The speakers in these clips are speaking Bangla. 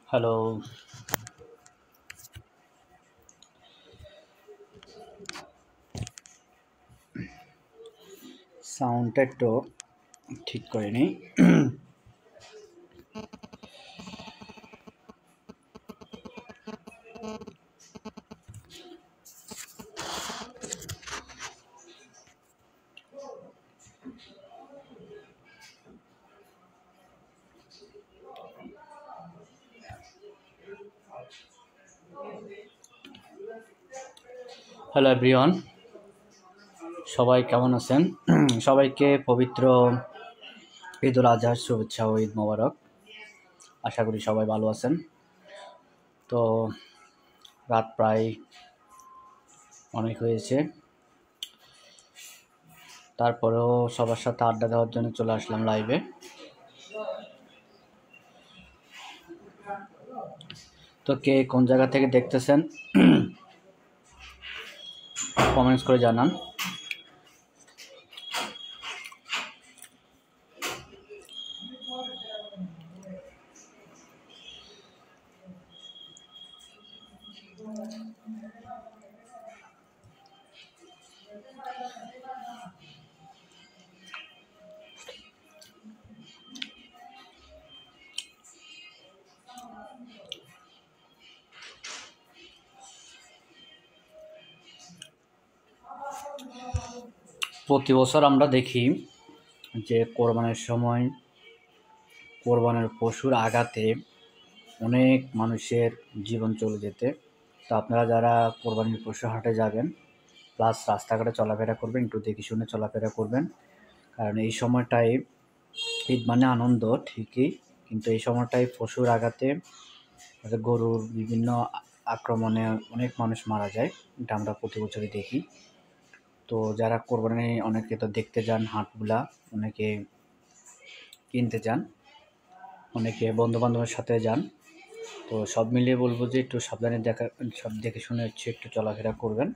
হ্যালো, সাউন্ডটা একটু ঠিক করে নিই। হ্যালো এভরিওয়ান, সবাই কেমন আছেন? সবাইকে পবিত্র ঈদ উল আজহার শুভেচ্ছা ও ঈদ মোবারক। আশা করি সবাই ভালো আছেন। তো রাত প্রায় অনেক হয়েছে, তারপরেও সবার সাথে আড্ডা দেওয়ার জন্য চলে আসলাম লাইভে। তো কে কোন জায়গা থেকে দেখতেছেন কমেন্টস করে জানান। প্রতি বছর আমরা দেখি যে কোরবানির সময় কোরবানির পশুর আঘাতে অনেক মানুষের জীবন চলে যেতে। তো আপনারা যারা কোরবানির পশু হাটে যাবেন, প্লাস রাস্তাঘাটে চলাফেরা করবেন, একটু দেখে শুনে চলাফেরা করবেন। কারণ এই সময়টায় ঈদ মানে আনন্দ ঠিকই, কিন্তু এই সময়টায় পশুর আঘাতে গরুর বিভিন্ন আক্রমণে অনেক মানুষ মারা যায়। এটা আমরা প্রতি বছরই দেখি। তো যারা কোরবানি অনেকে তো দেখতে যান হাটগুলা, অনেকে কিনতে যান, অনেকে বন্ধুবান্ধবের সাথে যান। তো সব মিলিয়ে বলবো যে একটু সাবধানে সব দেখে শুনে একটু চলাফেরা করবেন।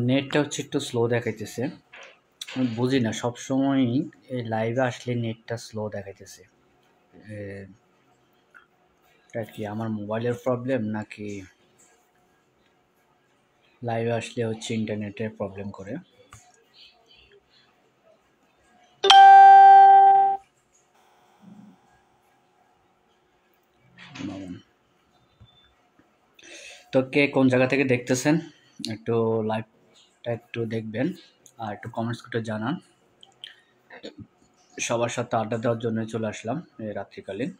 নেটটা হচ্ছে একটু স্লো দেখাইতেছে, আমি বুঝি না সবসময়ই এই লাইভে আসলে নেটটা স্লো দেখাইতেছে। এটা কি আমার মোবাইলের প্রবলেম নাকি লাইভে আসলে হচ্ছে ইন্টারনেটের প্রবলেম করে? তো কে কোন জায়গা থেকে দেখতেছেন একটু লাইভটা একটু দেখবেন আর একটু কমেন্টস করে জানান। সবার সাথে আড্ডা দেওয়ার জন্য চলে আসলাম এই রাত্রিকালীন।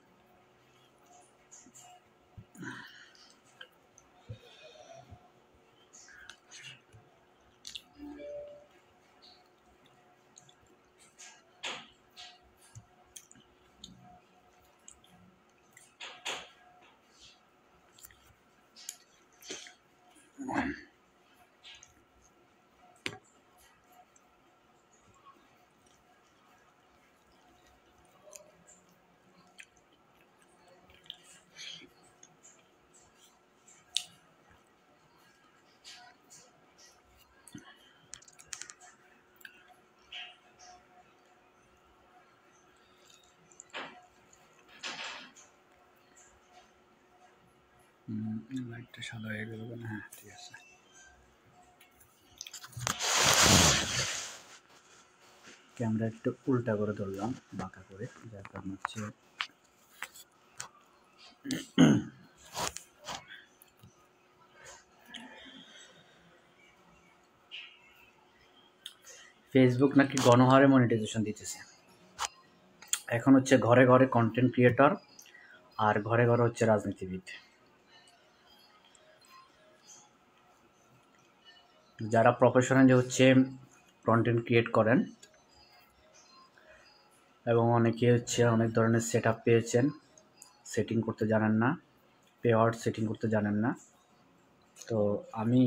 লাইটটা সাদা হয়ে গেল কেন? হ্যাঁ, ঠিক আছে। ক্যামেরা একটু উল্টা করে ধরলাম, বাঁকা করে, যার কারণ হচ্ছে ফেসবুক নাকি গণহারে মনিটাইজেশন দিতেছে। এখন হচ্ছে ঘরে ঘরে কন্টেন্ট ক্রিয়েটর আর ঘরে ঘরে হচ্ছে রাজনীতিবিদ। যারা প্রফেশনালি হচ্ছে কন্টেন্ট ক্রিয়েট করেন এবং অনেকে হচ্ছে অনেক ধরনের সেট আপ পেয়েছেন, সেটিং করতে জানেন না, পে আউট সেটিং করতে জানেন না। তো আমি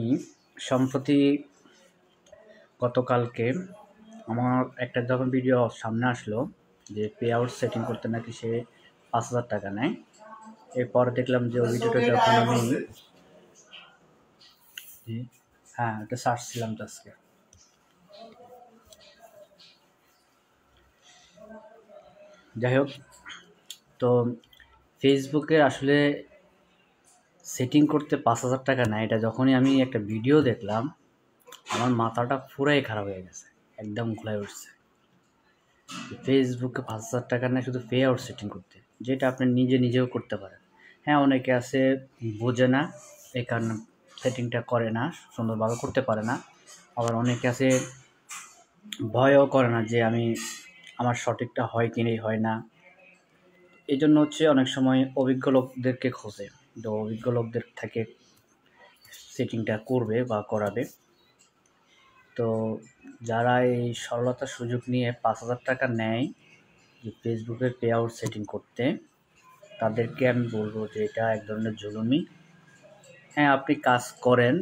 সম্প্রতি গতকালকে আমার একটা যখন ভিডিও সামনে আসলো যে পে আউট সেটিং করতে নাকি সে 5,000 টাকা নেয়। এরপর দেখলাম যে ওই ভিডিওটা যখন আমি হ্যাঁ এটা সার্চ ছিলাম তো আজকে। যাই হোক, তো ফেসবুকে আসলে সেটিং করতে 5,000 টাকা নেয়, এটা যখনই আমি একটা ভিডিও দেখলাম আমার মাথাটা পুরাই খারাপ হয়ে গেছে, একদম ঘোলায় উঠছে। ফেসবুকে 5,000 টাকা নেয় শুধু পে আউট সেটিং করতে, যেটা আপনি নিজেও করতে পারেন। হ্যাঁ, অনেকে আছে বোঝে না, এই কারণে সেটিংটা করে না, সুন্দরভাবে করতে পারে না। আবার অনেকে আছে ভয়ও করে না যে আমার সঠিকটা হয় কি হয় না। এই জন্য হচ্ছে অনেক সময় অভিজ্ঞ লোকদেরকে খোঁজে, তো অভিজ্ঞ লোকদের থেকে সেটিংটা করবে বা করাবে। তো যারা এই সরলতার সুযোগ নিয়ে 5,000 টাকা নেয় যে ফেসবুকের পে আউট সেটিং করতে, তাদেরকে আমি বলবো যে এটা এক ধরনের জুলুমি। হ্যাঁ, আপনি কাজ করেন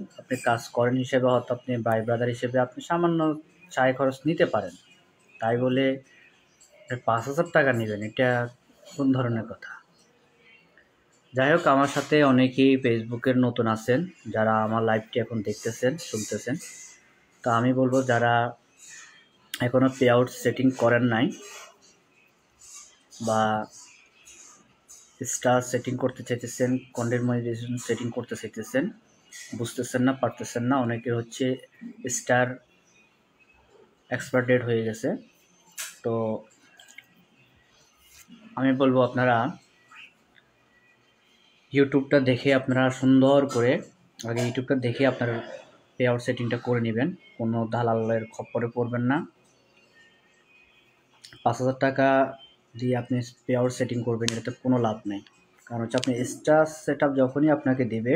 হিসেবে, হয়তো আপনি ভাই ব্রাদার হিসেবে আপনি সামান্য চায় খরচ নিতে পারেন, তাই বলে 5,000 টাকা নেবেন, এটা কোন ধরনের কথা? যাই হোক, আমার সাথে অনেকেই ফেসবুকের নতুন আছেন যারা আমার লাইভটি এখন দেখতেছেন, শুনতেছেন। তো আমি বলবো যারা এখনও পে আউট সেটিং করেন নাই বা স্টার সেটিং করতে চাইতেছেন, কন্টেন্ট মনিটাইজেশন সেটিং করতে চাইতেছেন, বুঝতেছেন না, পারতেছেন না, অনেকের হচ্ছে স্টার এক্সপায়ার ডেট হয়ে গেছে। তো আমি বলবো আপনারা ইউটিউবটা দেখে আপনারা সুন্দর করে আগে ইউটিউবটা দেখে আপনার পে আউট সেটিংটা করে নেবেন, কোনো দালালের খপ্পরে পড়বেন না। 5,000 টাকা দিয়ে আপনি পে আউট সেটিং করবেন, এটাতে কোনো লাভ নেই। কারণ হচ্ছে আপনি স্টার সেট আপ যখনই আপনাকে দেবে,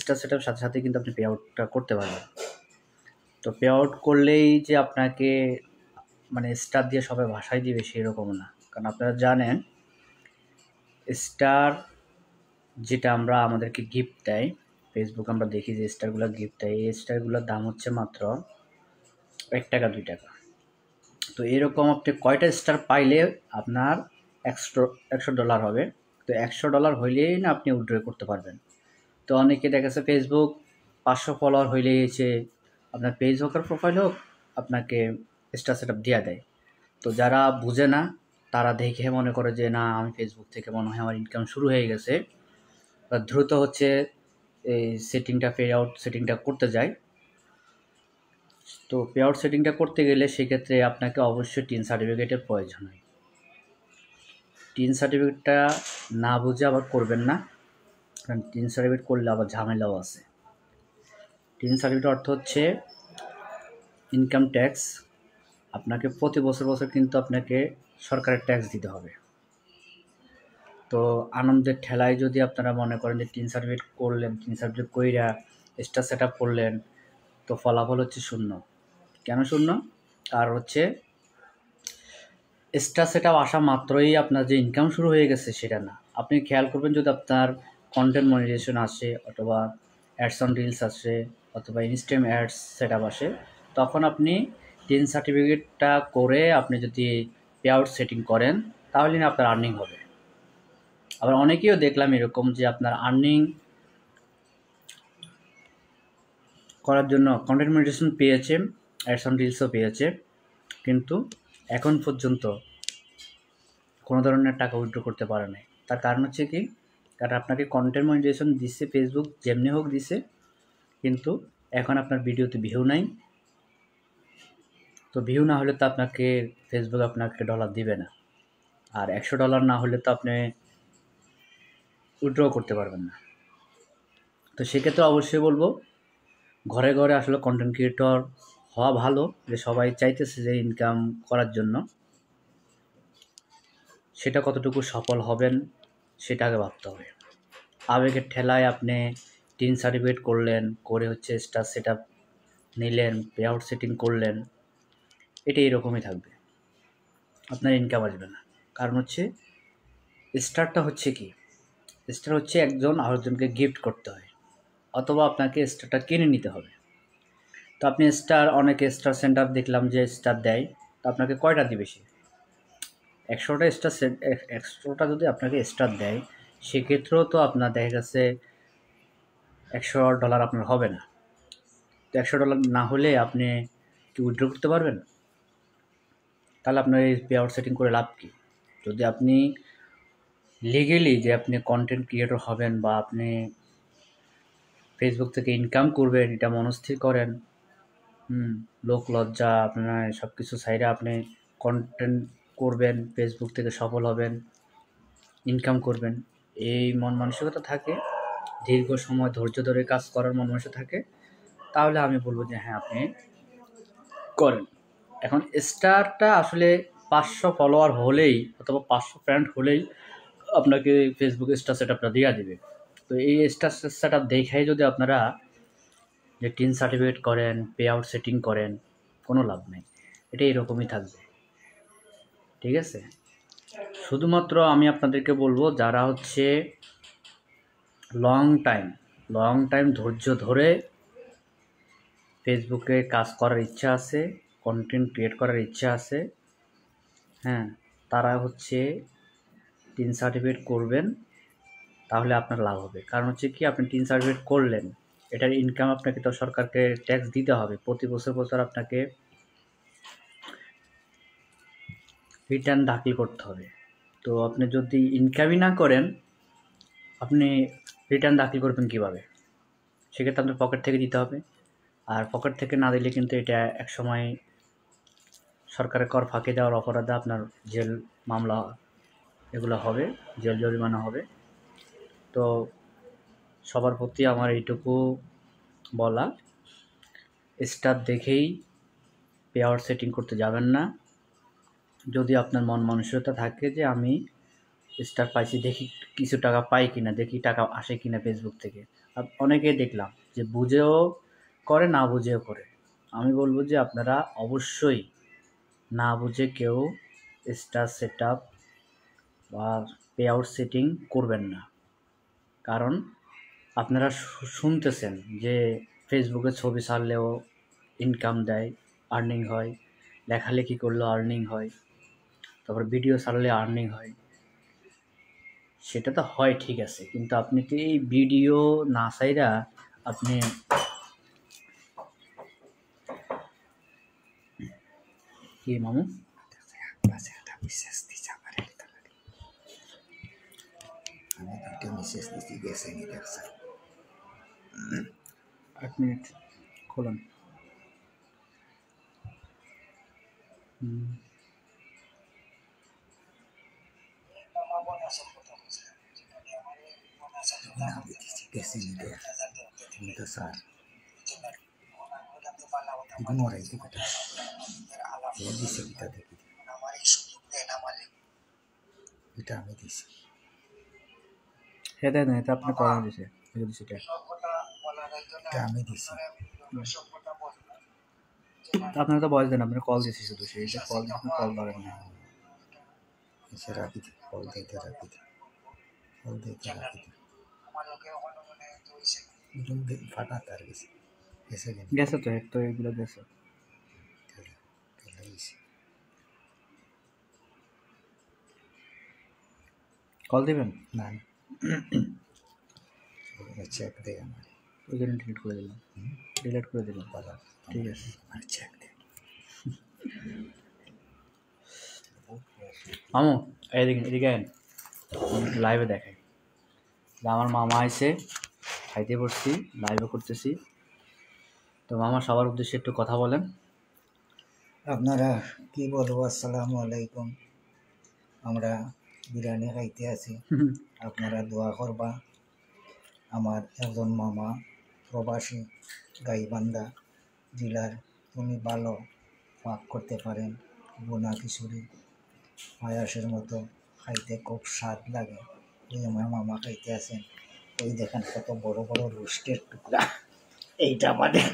স্টার সেট আপ সাথে সাথে কিন্তু আপনি পে আউটটা করতে পারবেন। তো পে আউট করলেই যে আপনাকে মানে স্টার দিয়ে সবাই ভাষায় দিবে সেরকম না। কারণ আপনারা জানেন স্টার যেটা আমাদেরকে গিফট দেয়, ফেসবুক আমরা দেখি যে স্টারগুলো গিফট দেয়, এই স্টারগুলোর দাম হচ্ছে মাত্র 1 টাকা 2 টাকা। তো এরকম আপনি কয়টা স্টার পাইলে আপনার $100 হবে। তো $100 হইলেই না আপনি উইথড্র করতে পারবেন। তো অনেকে দেখা যাচ্ছে ফেসবুক 500 ফলোয়ার হইলেই এসে আপনার পেজ হোক আর প্রোফাইল হোক আপনাকে স্টার সেট আপ দিয়ে দেয়। তো যারা বুঝে না তারা দেখে মনে করে যে না, আমি ফেসবুক থেকে মনে হয় আমার ইনকাম শুরু হয়ে গেছে, বা দ্রুত হচ্ছে এই পে আউট সেটিংটা করতে যায়। তো পে আউট সেটিংটা করতে গেলে সেক্ষেত্রে আপনাকে অবশ্যই টিন সার্টিফিকেটের প্রয়োজন হয়। টিন সার্টিফিকেটটা না বুঝে আবার করবেন না, কারণ টিন সার্টিফিকেট করলে আবার ঝামেলাও আছে। টিন সার্টিফিকেট অর্থ হচ্ছে ইনকাম ট্যাক্স, আপনাকে প্রতি বছর কিন্তু আপনাকে সরকারের ট্যাক্স দিতে হবে। তো আনন্দের ঠেলায় যদি আপনারা মনে করেন যে টিন সার্টিফিকেট করলেন, টিন সার্টিফিকেট কইরা স্টার সেট আপ করলেন, তো ফলাফল হচ্ছে শূন্য। কেন শূন্য? আর হচ্ছে স্টার সেট আপ আসা মাত্রই আপনার যে ইনকাম শুরু হয়ে গেছে সেটা না। আপনি খেয়াল করবেন যদি আপনার কন্টেন্ট মনিটাইজেশন আসে, অথবা অ্যাডস অন রিলস আসে, অথবা ইনস্টাগ্রাম অ্যাডস সেট আপ আসে, তখন আপনি টিন সার্টিফিকেটটা করে আপনি যদি পে আউট সেটিং করেন তাহলে না আপনার আর্নিং হবে। আবার অনেকেও দেখলাম এরকম যে আপনার আর্নিং করার জন্য কন্টেন্ট মনিটাইজেশন পেয়েছে, অ্যাডস অন রিলসও পেয়েছে, কিন্তু এখন পর্যন্ত কোনো ধরনের টাকা উইথড্র করতে পারে নাই। তার কারণ হচ্ছে কি, কারণ আপনাকে কন্টেন্ট মনিটাইজেশন দিচ্ছে ফেসবুক, যেমনি হোক দিছে, কিন্তু এখন আপনার ভিডিওতে ভিউ নাই। তো ভিউ না হলে তো আপনাকে ফেসবুক আপনাকে ডলার দিবে না, আর $100 না হলে তো আপনি উইথড্র করতে পারবেন না। তো সেক্ষেত্রে অবশ্যই বলবো ঘরে ঘরে আসলে কন্টেন্ট ক্রিয়েটর হওয়া ভালো, যে সবাই চাইতেছে যে ইনকাম করার জন্য, সেটা কতটুকু সফল হবেন সেটা আগে ভাবতে হবে। আবেগের ঠেলায় আপনি টিন সার্টিফিকেট করলেন, করে হচ্ছে স্টার সেট আপ নিলেন, পে আউট সেটিং করলেন, এটা এরকমই থাকবে, আপনার ইনকাম আসবে না। কারণ হচ্ছে স্টারটা হচ্ছে কি, স্টার হচ্ছে একজন আরেকজনকে গিফট করতে হয়, অথবা আপনাকে স্টারটা কিনে নিতে হবে। তো আপনি স্টার, অনেকে স্টার সেন্টার দেখলাম যে স্টার দেয়, তো আপনাকে কয়টা দিবে সে? 100টা স্টার, 100টা যদি আপনাকে স্টার দেয়, সেক্ষেত্রেও তো আপনার দেখা গেছে $100 আপনার হবে না। তো $100 না হলে আপনি কি উইথড্র করতে পারবেন? তাহলে আপনার এই পে আউট সেটিং করে লাভ কী? যদি আপনি লিগেলি যে আপনি কন্টেন্ট ক্রিয়েটর হবেন বা আপনি ফেসবুক থেকে ইনকাম করবেন, এটা মনস্থির করেন, লোক লজ্জা আপনার সব কিছু সাইডে আপনি কন্টেন্ট করবেন, ফেসবুক থেকে সফল হবেন, ইনকাম করবেন, এই মন মানসিকতা থাকে, দীর্ঘ সময় ধৈর্য ধরে কাজ করার মন মানসিকতা থাকে, তাহলে আমি বলবো যে হ্যাঁ, আপনি করেন। এখন স্টারটা আসলে 500 ফলোয়ার হলেই অথবা 500 ফ্রেন্ড হলেই আপনাকে ফেসবুকে স্টার সেট আপটা দেওয়া দিবে। তো এই স্টার সেট আপ দেখাই যদি আপনারা যে টিন সার্টিফিকেট করেন, পে আউট সেটিং করেন, কোনো লাভ নেই। এটা এরকমই থাকবে, ঠিক আছে? শুধুমাত্র আমি আপনাদেরকে বলবো, যারা হচ্ছে লং টাইম ধৈর্য ধরে ফেসবুকে কাজ করার ইচ্ছা আছে, কন্টেন্ট ক্রিয়েট করার ইচ্ছা আছে, হ্যাঁ, তারা হচ্ছে টিন সার্টিফিকেট করবেন, তাহলে আপনার লাভ হবে। কারণ হচ্ছে কি, আপনি টিন সার্টিফিকেট করলেন, এটার ইনকাম আপনাকে তো সরকারকে ট্যাক্স দিতে হবে, প্রতি বছর আপনাকে রিটার্ন দাখিল করতে হবে। তো আপনি যদি ইনকামই না করেন, আপনি রিটার্ন দাখিল করবেন কীভাবে? সেক্ষেত্রে আপনার পকেট থেকে দিতে হবে, আর পকেট থেকে না দিলে কিন্তু এটা একসময় সরকারের কর ফাঁকি দেওয়ার অপরাধে আপনার জেল মামলা এগুলো হবে, জেল জরিমানা হবে। তো সবার প্রতি আমার এইটুকু বলা, স্টার দেখেই পে আউট সেটিং করতে যাবেন না। যদি আপনার মন মানসিকতা থাকে যে আমি স্টার পাইছি, দেখি কিছু টাকা পাই কিনা, দেখি টাকা আসে কিনা ফেসবুক থেকে, অনেকেই দেখলাম যে বুঝেও করে, না বুঝেও করে। আমি বলবো যে আপনারা অবশ্যই না বুঝে কেউ স্টার সেট আপ বা পে আউট সেটিং করবেন না। কারণ আপনারা শুনতেছেন যে ফেসবুকে ছবি ছাড়লেও ইনকাম দেয়, আর্নিং হয়, লেখালেখি করলেও আর্নিং হয়, তারপর ভিডিও ছাড়লে আর্নিং হয়। সেটা তো হয়, ঠিক আছে, কিন্তু আপনি তো এই ভিডিও না ছাইরা আপনি কি মামু এক মিনিট খোলেন। এটা আমি দিছি, হ্যাঁ, দেন, এটা আপনি করা দিছে, সেটা আমি দিছি। আপনারা তো বয়স দেন, আপনার কল দিয়েছি, শুধু সেইটা কল দিতে কল ধরেন না। এসে রাখি দিই, কল দিতে রাখি দিই, কল দিতে রাখি দিই। ফাটা তার গেছে, গেছে তো, এক তো এগুলো গেছে। কল দিবেন না, চেক দে আমার, ওইখানে ডিলিট করে দিলাম, ডিলিট করে দিলাম, ঠিক আছে। আমার চেক দে। মামু এদিকে এদিকে আইন, লাইভে দেখাই। আমার মামা আইছে, খাইতে বসছি, লাইভে করতেছি। তো মামা সবার উদ্দেশ্যে একটু কথা বলেন। আপনারা কি বলবো, আসসালামু আলাইকুম। আমরা বিরিয়ানি খাইতে আছি, আপনারা দোয়া করবা। আমার একজন মামা প্রবাসী গাইবান্ধা জেলার, উনি ভালো পাক করতে পারেন, বোনা খিচুড়ি পায়াসের মতো খাইতে খুব স্বাদ লাগে। ওই আমার মামা খাইতে আছেন, ওই দেখেন কত বড় বড় রোস্টের টুকরা, এইটা আমাদের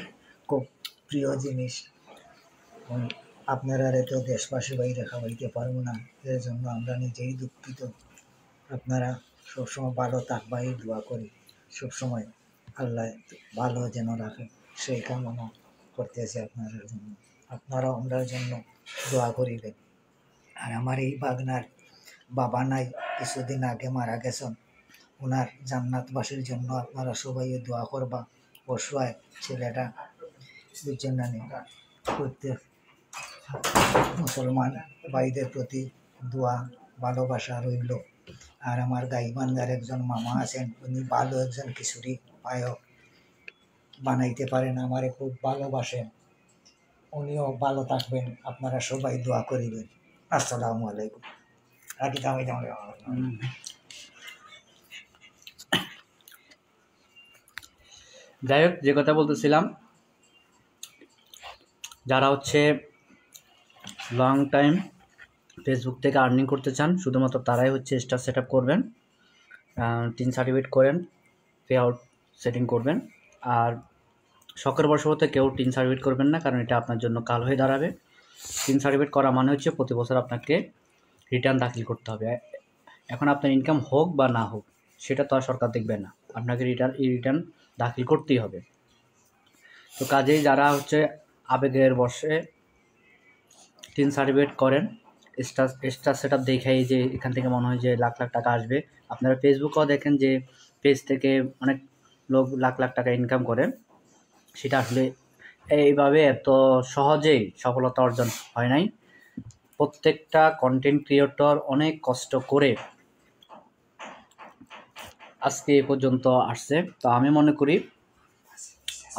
খুব প্রিয় জিনিস। আপনারা তো দেশবাসী বাইরে খাওয়াইতে পারবো না, এর জন্য আমরা নিজেই দুঃখিত। আপনারা সবসময় ভালো থাকবাই দোয়া করি, সবসময় আল্লাহ ভালো যেন রাখে সেই কামনা করতেছি আপনাদের জন্য। আপনারাও আমরার জন্য দোয়া করিবেন। আর আমার এই বাগনার বাবা নাই, কিছুদিন আগে মারা গেছেন, ওনার জান্নাতবাসীর জন্য আপনারা সবাই দোয়া করবা। অসহায় ছেলেটা, বুঝছেন না নি? প্রত্যেক মুসলমান ভাইদের প্রতি দোয়া ভালোবাসা রইল। আর আমার গাইবান্ধার একজন মামা আছেন, উনি ভালো একজন খিচুড়ি পায়ক বানাইতে পারেন, আমারে খুব ভালোবাসেন। উনিও ভালো থাকবেন, আপনারা সবাই দোয়া করিবেন। আসসালামু আলাইকুম। রাখি দামি দামি। যাই হোক, যে কথা বলতেছিলাম, যারা হচ্ছে লং টাইম ফেসবুক থেকে আর্নিং করতে চান, শুধুমাত্র তারাই হচ্ছে স্টার সেট আপ করবেন, টিন সার্টিফিকেট করেন, পে আউট সেটিং করবেন। আর শখের বশবর্তে কেউ টিন সার্টিফিকেট করবেন না, কারণ এটা আপনার জন্য কাল হয়ে দাঁড়াবে। টিন সার্টিফিকেট করা মানে হচ্ছে প্রতি বছর আপনাকে রিটার্ন দাখিল করতে হবে। এখন আপনার ইনকাম হোক বা না হোক, সেটা তো আর সরকার দেখবে না, আপনাকে রিটার্ন দাখিল করতেই হবে। তো কাজেই যারা হচ্ছে আবেগের বশে টিন সার্টিফিকেট করেন, স্টার সেট আপ দেখাই যে এখান থেকে মনে হয় যে লাখ লাখ টাকা আসবে। আপনারা ফেসবুকেও দেখেন যে পেজ থেকে অনেক লোক লাখ লাখ টাকা ইনকাম করে, সেটা আসলে এইভাবে এত সহজেই সফলতা অর্জন হয় নাই। প্রত্যেকটা কন্টেন্ট ক্রিয়েটর অনেক কষ্ট করে আজকে এ পর্যন্ত আসছে। তো আমি মনে করি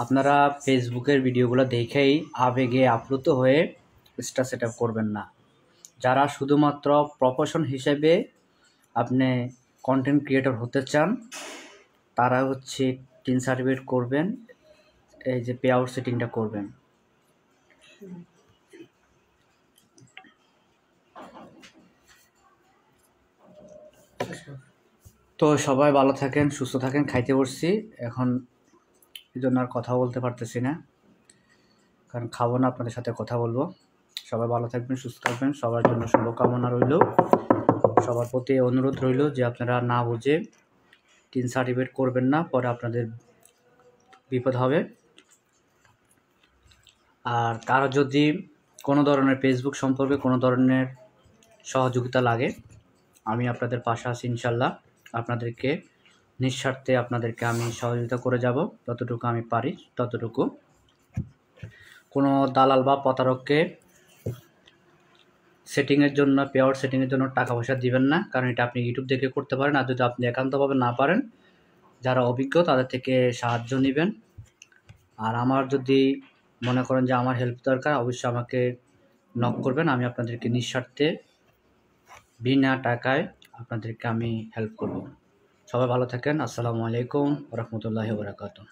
আপনারা ফেসবুকের ভিডিওগুলো দেখেই আবেগে আপ্লুত হয়ে স্টার সেট আপ করবেন না। যারা শুধুমাত্র প্রফেশন হিসেবে আপনি কন্টেন্ট ক্রিয়েটর হতে চান, তারা হচ্ছে টিন সার্টিফিকেট করবেন, এই যে পে আউট সেটিংটা করবেন। তো সবাই ভালো থাকেন, সুস্থ থাকেন। খাইতে বসছি এখন, এই জন্য আর কথা বলতে পারতেছি না, কারণ খাবো না, আপনাদের সাথে কথা বলবো। সবাই ভালো থাকবেন, সুস্থ থাকবেন, সবার জন্য শুভকামনা রইল। সবার প্রতি অনুরোধ রইল যে আপনারা না বুঝে টিন সার্টিফিকেট করবেন না, পরে আপনাদের বিপদ হবে। আর কারো যদি কোনো ধরনের ফেসবুক সম্পর্কে কোনো ধরনের সহযোগিতা লাগে, আমি আপনাদের পাশে আছি ইনশাল্লাহ। আপনাদেরকে নিঃস্বার্থে আপনাদেরকে আমি সহযোগিতা করে যাব, যতটুকু আমি পারি ততটুকু। কোনো দালাল বা প্রতারককে সেটিংয়ের জন্য, পে আউট সেটিংয়ের জন্য টাকা পয়সা দিবেন না, কারণ এটা আপনি ইউটিউব দেখে করতে পারেন। আর যদি আপনি একান্তভাবে না পারেন, যারা অভিজ্ঞ তাদের থেকে সাহায্য নেবেন। আর আমার যদি মনে করেন যে আমার হেল্প দরকার, অবশ্যই আমাকে নক করবেন, আমি আপনাদেরকে নিঃস্বার্থে বিনা টাকায় আপনাদেরকে আমি হেল্প করব। সবাই ভালো থাকেন। আসসালামু আলাইকুম ওয়া রাহমাতুল্লাহি ওয়া বারাকাতুহু।